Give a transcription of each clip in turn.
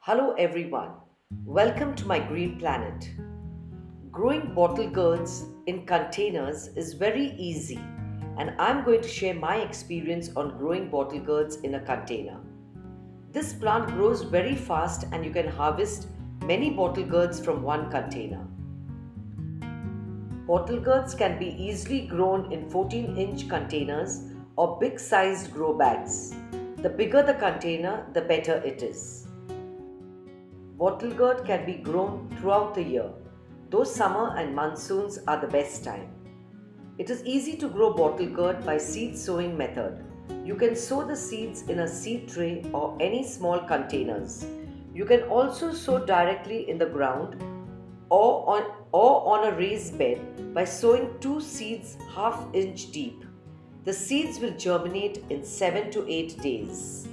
Hello everyone, welcome to my green planet. Growing bottle gourds in containers is very easy, and I'm going to share my experience on growing bottle gourds in a container. This plant grows very fast and you can harvest many bottle gourds from one container. Bottle gourds can be easily grown in 14-inch containers or big sized grow bags. The bigger the container, the better it is. Bottle gourd can be grown throughout the year, though summer and monsoons are the best time. It is easy to grow bottle gourd by seed sowing method. You can sow the seeds in a seed tray or any small containers. You can also sow directly in the ground or on a raised bed by sowing two seeds half-inch deep. The seeds will germinate in 7 to 8 days.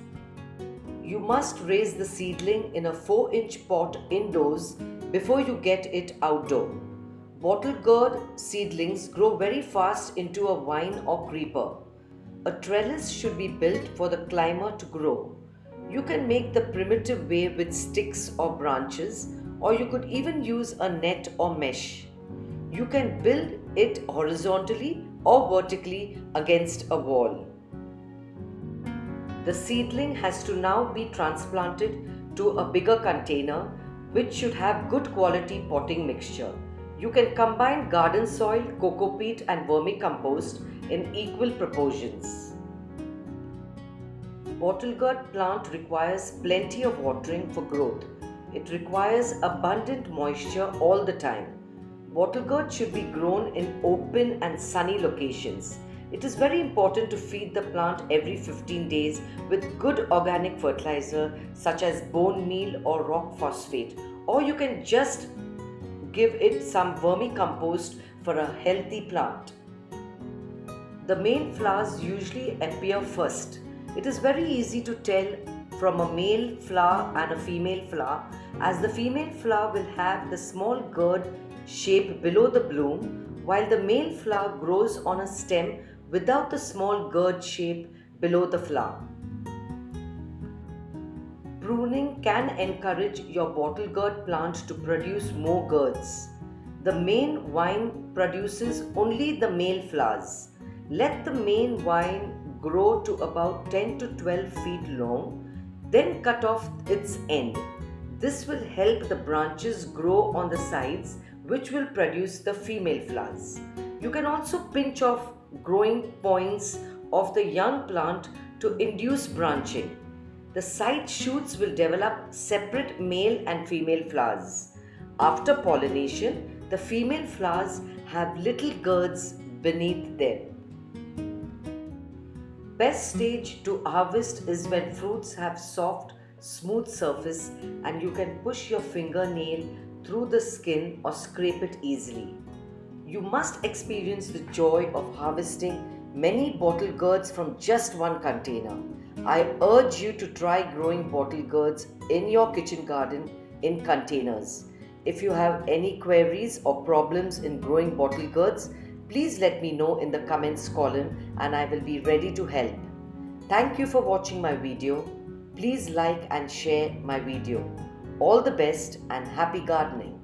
You must raise the seedling in a 4-inch pot indoors before you get it outdoor. Bottle gourd seedlings grow very fast into a vine or creeper. A trellis should be built for the climber to grow. You can make the primitive way with sticks or branches, or you could even use a net or mesh. You can build it horizontally or vertically against a wall. The seedling has to now be transplanted to a bigger container which should have good quality potting mixture. You can combine garden soil, coco peat and vermicompost in equal proportions. Bottle gourd plant requires plenty of watering for growth. It requires abundant moisture all the time. Bottle gourd should be grown in open and sunny locations. It is very important to feed the plant every 15 days with good organic fertilizer such as bone meal or rock phosphate, or you can just give it some vermicompost for a healthy plant. The main flowers usually appear first. It is very easy to tell from a male flower and a female flower, as the female flower will have the small gourd shape below the bloom, while the male flower grows on a stem without the small gourd shape below the flower. Pruning can encourage your bottle gourd plant to produce more gourds. The main vine produces only the male flowers. Let the main vine grow to about 10 to 12 feet long, then cut off its end. This will help the branches grow on the sides, which will produce the female flowers. You can also pinch off growing points of the young plant to induce branching. The side shoots will develop separate male and female flowers. After pollination, the female flowers have little gourds beneath them. Best stage to harvest is when fruits have soft, smooth surface and you can push your fingernail through the skin or scrape it easily. You must experience the joy of harvesting many bottle gourds from just one container. I urge you to try growing bottle gourds in your kitchen garden in containers. If you have any queries or problems in growing bottle gourds, please let me know in the comments column and I will be ready to help. Thank you for watching my video. Please like and share my video. All the best and happy gardening.